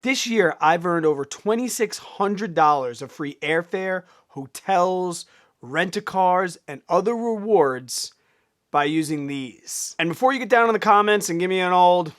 This year, I've earned over $2,600 of free airfare, hotels, rent-a-cars, and other rewards by using these. And before you get down in the comments and give me an old,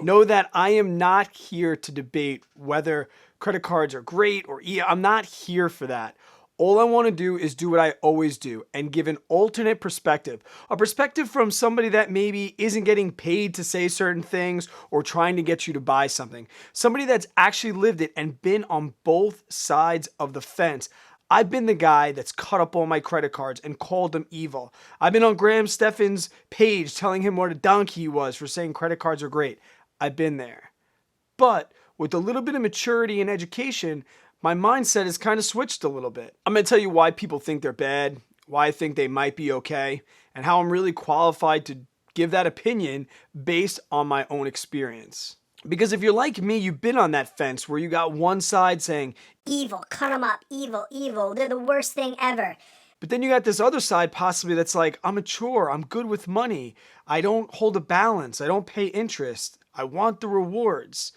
know that I am not here to debate whether credit cards are great or I'm not here for that. All I want to do is do what I always do and give an alternate perspective. A perspective from somebody that maybe isn't getting paid to say certain things or trying to get you to buy something. Somebody that's actually lived it and been on both sides of the fence. I've been the guy that's cut up all my credit cards and called them evil. I've been on Graham Stephan's page telling him what a donkey he was for saying credit cards are great. I've been there. But with a little bit of maturity and education, my mindset has kind of switched a little bit. I'm going to tell you why people think they're bad, why I think they might be okay, and how I'm really qualified to give that opinion based on my own experience. Because if you're like me, you've been on that fence where you got one side saying, evil, cut them up, evil, evil, they're the worst thing ever. But then you got this other side possibly that's like, I'm mature, I'm good with money, I don't hold a balance, I don't pay interest, I want the rewards.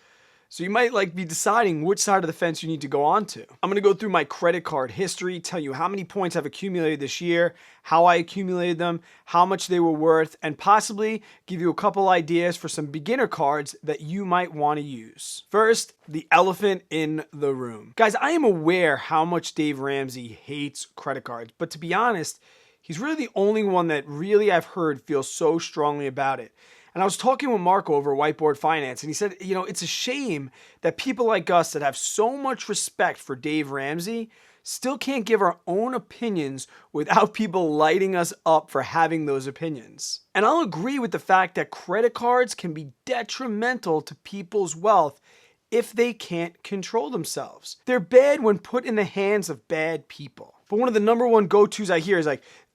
So you might be deciding which side of the fence you need to go on to. I'm going to go through my credit card history, tell you how many points I've accumulated this year, how I accumulated them, how much they were worth, and possibly give you a couple ideas for some beginner cards that you might want to use. First, the elephant in the room. Guys, I am aware how much Dave Ramsey hates credit cards, but to be honest, he's really the only one that really I've heard feels so strongly about it. And I was talking with Mark over Whiteboard Finance, and he said, it's a shame that people like us that have so much respect for Dave Ramsey still can't give our own opinions without people lighting us up for having those opinions. And I'll agree with the fact that credit cards can be detrimental to people's wealth if they can't control themselves. They're bad when put in the hands of bad people. But one of the number one go-tos I hear is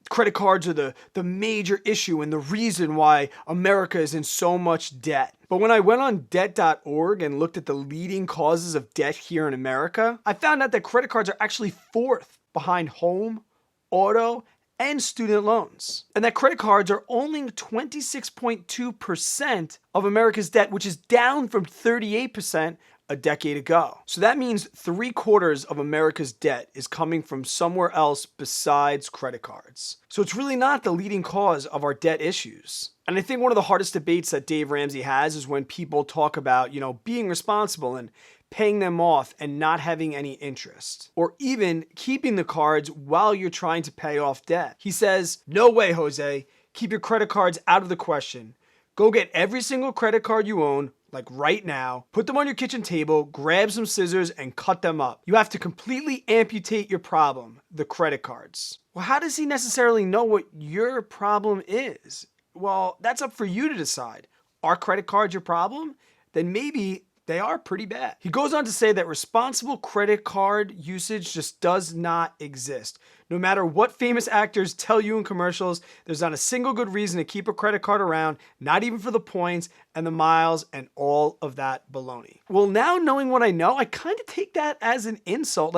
credit cards are the major issue and the reason why America is in so much debt. But when I went on debt.org and looked at the leading causes of debt here in America, I found out that credit cards are actually fourth behind home, auto, and student loans. And that credit cards are only 26.2% of America's debt, which is down from 38% a decade ago. So that means 3/4 of America's debt is coming from somewhere else besides credit cards. So it's really not the leading cause of our debt issues. And I think one of the hardest debates that Dave Ramsey has is when people talk about, being responsible and paying them off and not having any interest, or even keeping the cards while you're trying to pay off debt. He says, no way, Jose, keep your credit cards out of the question. Go get every single credit card you own, right now, put them on your kitchen table, grab some scissors, and cut them up. You have to completely amputate your problem, the credit cards. Well, how does he necessarily know what your problem is? Well, that's up for you to decide. Are credit cards your problem? Then maybe they are pretty bad. He goes on to say that responsible credit card usage just does not exist. No matter what famous actors tell you in commercials, there's not a single good reason to keep a credit card around, not even for the points and the miles and all of that baloney. Well, now knowing what I know, I kind of take that as an insult.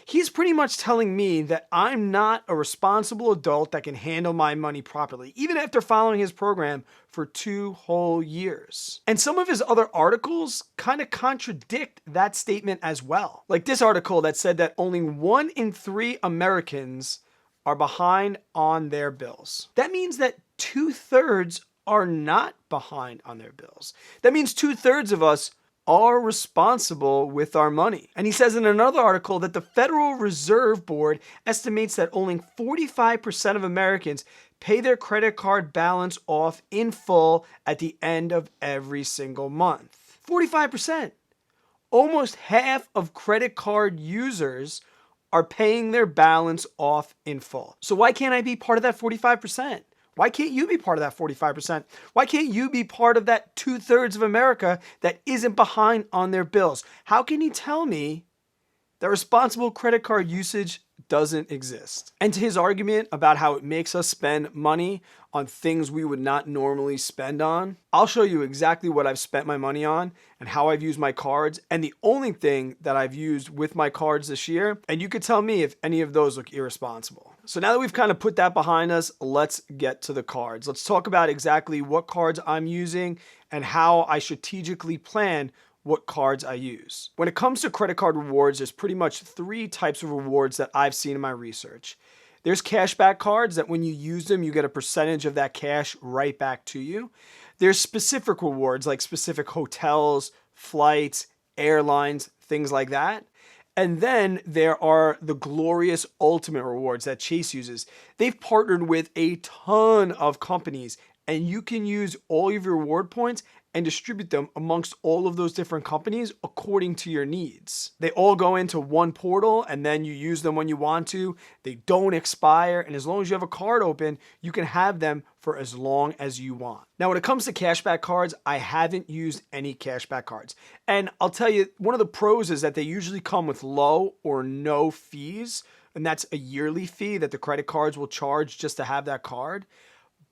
He's pretty much telling me that I'm not a responsible adult that can handle my money properly, even after following his program for 2 whole years. And some of his other articles kind of contradict that statement as well. Like this article that said that only 1 in 3 Americans are behind on their bills. That means that 2/3 are not behind on their bills. That means 2/3 of us are responsible with our money. And he says in another article that the Federal Reserve Board estimates that only 45% of Americans pay their credit card balance off in full at the end of every single month. 45%. Almost half of credit card users are paying their balance off in full. So why can't I be part of that 45%? Why can't you be part of that 45%? Why can't you be part of that 2/3 of America that isn't behind on their bills? How can you tell me that responsible credit card usage doesn't exist? And to his argument about how it makes us spend money on things we would not normally spend on, I'll show you exactly what I've spent my money on and how I've used my cards, and the only thing that I've used with my cards this year, and you could tell me if any of those look irresponsible. So now that we've kind of put that behind us, let's get to the cards. Let's talk about exactly what cards I'm using and how I strategically plan what cards I use. When it comes to credit card rewards, there's pretty much 3 types of rewards that I've seen in my research. There's cashback cards that when you use them, you get a percentage of that cash right back to you. There's specific rewards like specific hotels, flights, airlines, things like that. And then there are the glorious ultimate rewards that Chase uses. They've partnered with a ton of companies, and you can use all of your reward points and distribute them amongst all of those different companies according to your needs. They all go into one portal, and then you use them when you want to. They don't expire, and as long as you have a card open, you can have them for as long as you want. Now, when it comes to cashback cards, I haven't used any cashback cards. And I'll tell you, one of the pros is that they usually come with low or no fees, and that's a yearly fee that the credit cards will charge just to have that card.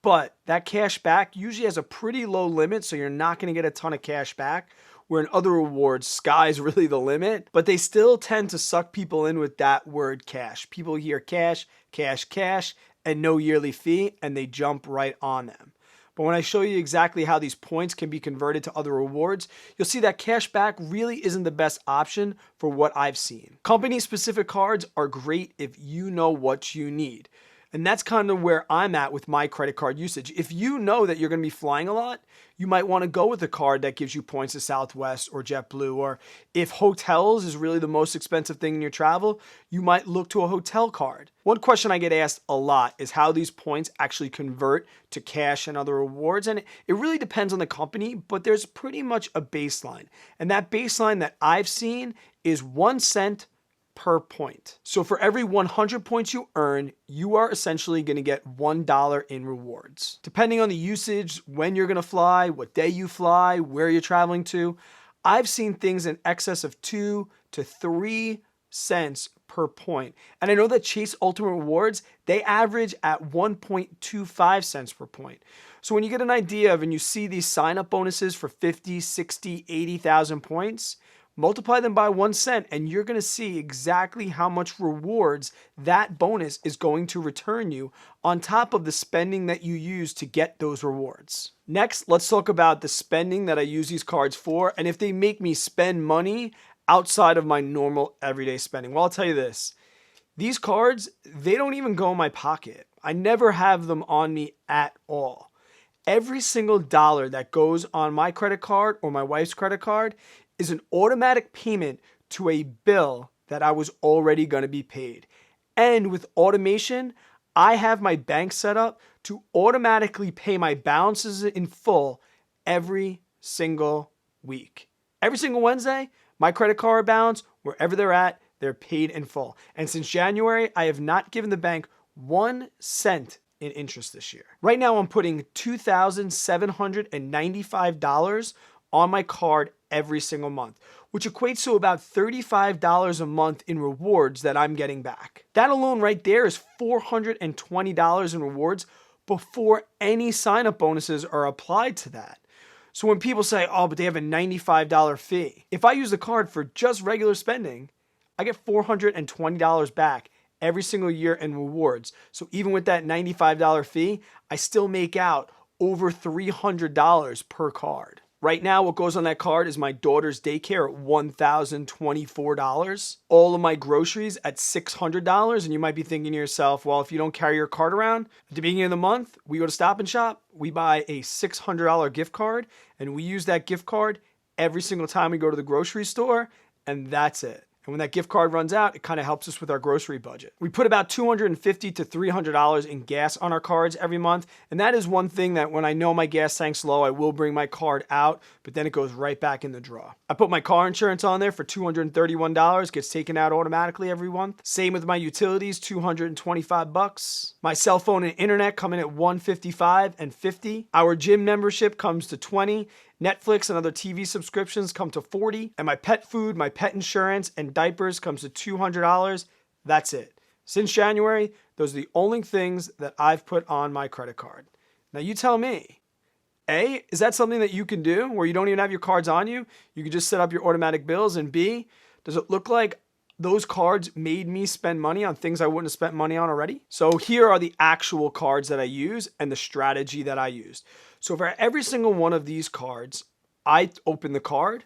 But that cash back usually has a pretty low limit, so you're not going to get a ton of cash back. Where in other rewards, sky's really the limit. But they still tend to suck people in with that word cash. People hear cash, cash, cash, and no yearly fee, and they jump right on them. But when I show you exactly how these points can be converted to other rewards, you'll see that cash back really isn't the best option for what I've seen. Company-specific cards are great if you know what you need. And that's kind of where I'm at with my credit card usage. If you know that you're going to be flying a lot, you might want to go with a card that gives you points to Southwest or JetBlue. Or if hotels is really the most expensive thing in your travel, you might look to a hotel card. One question I get asked a lot is how these points actually convert to cash and other rewards. And it really depends on the company, but there's pretty much a baseline. And that baseline that I've seen is 1 cent per point. So for every 100 points you earn, you are essentially going to get $1 in rewards. Depending on the usage, when you're going to fly, what day you fly, where you're traveling to, I've seen things in excess of 2 to 3 cents per point. And I know that Chase Ultimate Rewards, they average at 1.25 cents per point. So when you get an idea of and you see these sign-up bonuses for 50, 60, 80,000 points, multiply them by 1 cent and you're going to see exactly how much rewards that bonus is going to return you on top of the spending that you use to get those rewards. Next, let's talk about the spending that I use these cards for and if they make me spend money outside of my normal everyday spending. Well, I'll tell you this. These cards, they don't even go in my pocket. I never have them on me at all. Every single dollar that goes on my credit card or my wife's credit card is an automatic payment to a bill that I was already going to be paid. And with automation, I have my bank set up to automatically pay my balances in full every single week. Every single Wednesday, my credit card balance, wherever they're at, they're paid in full. And since January, I have not given the bank 1 cent in interest this year. Right now, I'm putting $2,795 on my card every single month, which equates to about $35 a month in rewards that I'm getting back. That alone right there is $420 in rewards before any sign-up bonuses are applied to that. So when people say, oh, but they have a $95 fee, if I use the card for just regular spending, I get $420 back every single year in rewards. So even with that $95 fee, I still make out over $300 per card. Right now, what goes on that card is my daughter's daycare at $1,024. All of my groceries at $600. And you might be thinking to yourself, well, if you don't carry your card around, at the beginning of the month, we go to Stop and Shop, we buy a $600 gift card, and we use that gift card every single time we go to the grocery store, and that's it. And when that gift card runs out, it kind of helps us with our grocery budget. We put about $250 to $300 in gas on our cards every month. And that is one thing that when I know my gas tank's low, I will bring my card out, but then it goes right back in the drawer. I put my car insurance on there for $231, gets taken out automatically every month. Same with my utilities, $225. My cell phone and internet come in at $155 and $50. Our gym membership comes to $20. Netflix and other TV subscriptions come to $40, and my pet food, my pet insurance, and diapers comes to $200. That's it. Since January, those are the only things that I've put on my credit card. Now you tell me, A, is that something that you can do where you don't even have your cards on you? You can just set up your automatic bills, and B, does it look like those cards made me spend money on things I wouldn't have spent money on already. So here are the actual cards that I use and the strategy that I used. So for every single one of these cards, I opened the card.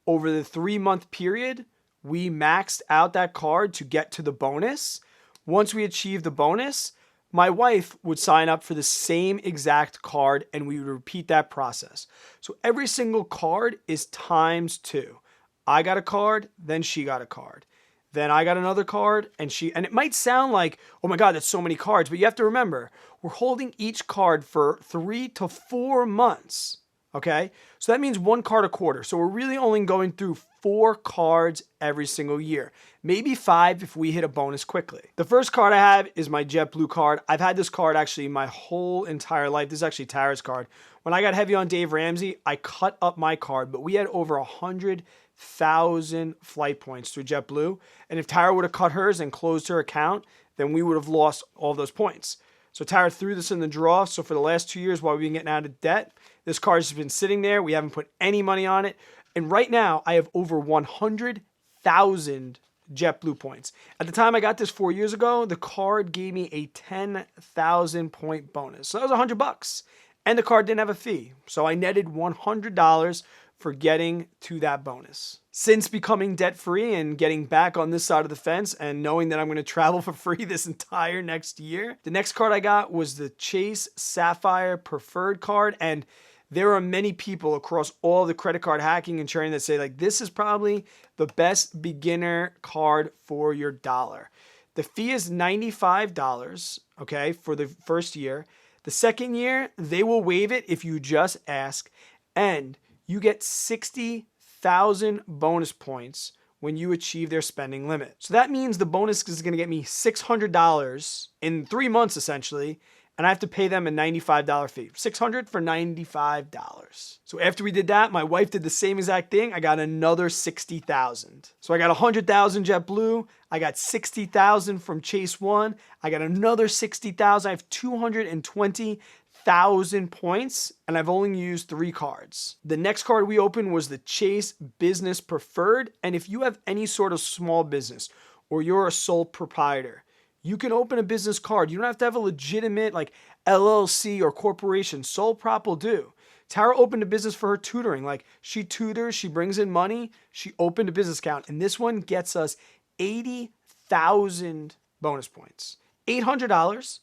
Over the 3-month period, we maxed out that card to get to the bonus. Once we achieved the bonus, my wife would sign up for the same exact card and we would repeat that process. So every single card is times 2. I got a card, then she got a card. Then I got another card and it might sound like, oh my God, that's so many cards, but you have to remember, we're holding each card for 3 to 4 months. Okay, so that means 1 card a quarter. So we're really only going through 4 cards every single year. Maybe 5 if we hit a bonus quickly. The first card I have is my JetBlue card. I've had this card actually my whole entire life. This is actually Tara's card. When I got heavy on Dave Ramsey, I cut up my card, but we had over 100,000 flight points through JetBlue. And if Tara would have cut hers and closed her account, then we would have lost all those points. So Tara threw this in the draw. So for the last 2 years while we've been getting out of debt, this card's just been sitting there. We haven't put any money on it. And right now, I have over 100,000 JetBlue points. At the time I got this 4 years ago, the card gave me a 10,000 point bonus. So that was $100. And the card didn't have a fee. So I netted $100 for getting to that bonus. Since becoming debt-free and getting back on this side of the fence and knowing that I'm going to travel for free this entire next year, the next card I got was the Chase Sapphire Preferred card. And there are many people across all the credit card hacking and churning that say, like, this is probably the best beginner card for your dollar. The fee is $95, okay, for the first year. The second year, they will waive it if you just ask. And you get 60,000 bonus points when you achieve their spending limit. So that means the bonus is going to get me $600 in 3 months, essentially, and I have to pay them a $95 fee. $600 for $95. So after we did that, my wife did the same exact thing. I got another 60,000. So I got 100,000 JetBlue. I got 60,000 from Chase One. I got another 60,000. I have 220,000 points, and I've only used 3 cards. The next card we opened was the Chase Business Preferred. And if you have any sort of small business or you're a sole proprietor, you can open a business card. You don't have to have a legitimate like LLC or corporation. Sole prop will do. Tara opened a business for her tutoring. Like, she tutors, she brings in money, she opened a business account. And this one gets us 80,000 bonus points. $800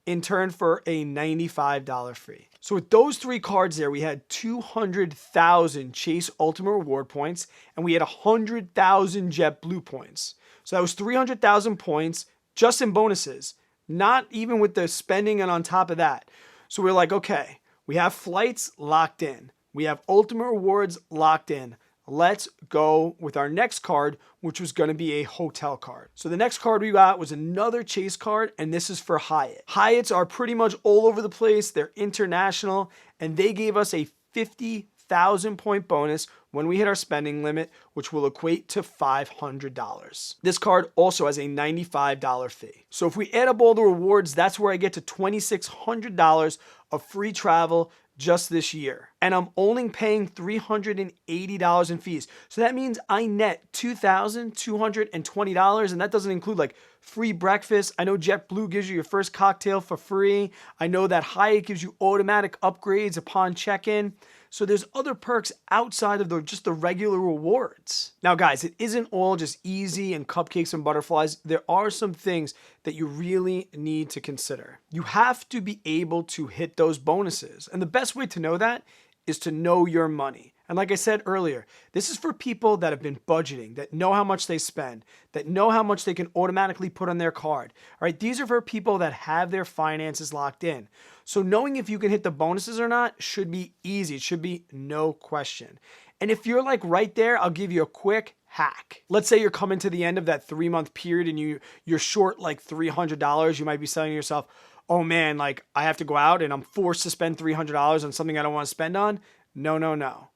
in turn for a $95 fee. So with those 3 cards there, we had 200,000 Chase Ultimate Reward points and we had 100,000 JetBlue points. So that was 300,000 points just in bonuses, not even with the spending and on top of that. So we're like, okay, we have flights locked in. We have Ultimate Rewards locked in. Let's go with our next card, which was going to be a hotel card. So the next card we got was another Chase card, and this is for Hyatt. Hyatts are pretty much all over the place. They're international, and they gave us a 50,000 point bonus when we hit our spending limit, which will equate to $500. This card also has a $95 fee. So if we add up all the rewards, that's where I get to $2,600 of free travel just this year. And I'm only paying $380 in fees. So that means I net $2,220, and that doesn't include like free breakfast. I know JetBlue gives you your first cocktail for free. I know that Hyatt gives you automatic upgrades upon check-in. So there's other perks outside of just the regular rewards. Now guys, it isn't all just easy and cupcakes and butterflies. There are some things that you really need to consider. You have to be able to hit those bonuses. And the best way to know that is to know your money. And like I said earlier, this is for people that have been budgeting, that know how much they spend, that know how much they can automatically put on their card. All right, these are for people that have their finances locked in. So knowing if you can hit the bonuses or not should be easy. It should be no question. And if you're like right there, I'll give you a quick hack. Let's say you're coming to the end of that 3-month period and you're short like $300. You might be saying to yourself, oh man, like I have to go out and I'm forced to spend $300 on something I don't want to spend on. No.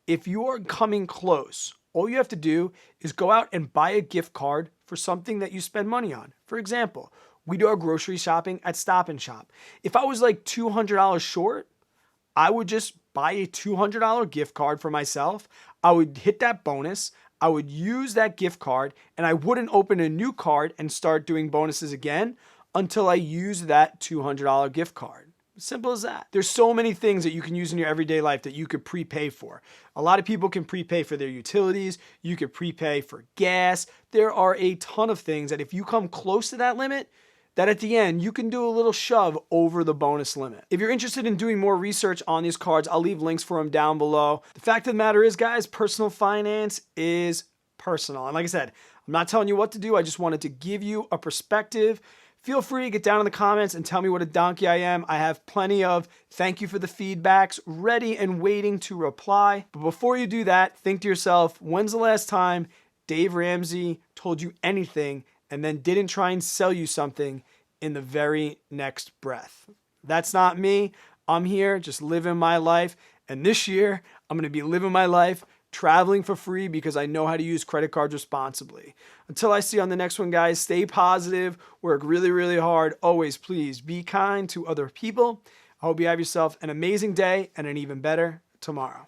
If you are coming close, all you have to do is go out and buy a gift card for something that you spend money on. For example, we do our grocery shopping at Stop and Shop. If I was like $200 short, I would just buy a $200 gift card for myself. I would hit that bonus, I would use that gift card, and I wouldn't open a new card and start doing bonuses again until I use that $200 gift card. Simple as that. There's so many things that you can use in your everyday life that you could prepay for. A lot of people can prepay for their utilities. You could prepay for gas. There are a ton of things that if you come close to that limit, that at the end, you can do a little shove over the bonus limit. If you're interested in doing more research on these cards, I'll leave links for them down below. The fact of the matter is, guys, personal finance is personal. And like I said, I'm not telling you what to do. I just wanted to give you a perspective. Feel free to get down in the comments and tell me what a donkey I am. I have plenty of thank you for the feedbacks ready and waiting to reply. But before you do that, think to yourself, when's the last time Dave Ramsey told you anything and then didn't try and sell you something in the very next breath? That's not me. I'm here just living my life. And this year, I'm going to be living my life traveling for free because I know how to use credit cards responsibly. Until I see you on the next one, guys, stay positive, work really, really hard. Always, please be kind to other people. I hope you have yourself an amazing day and an even better tomorrow.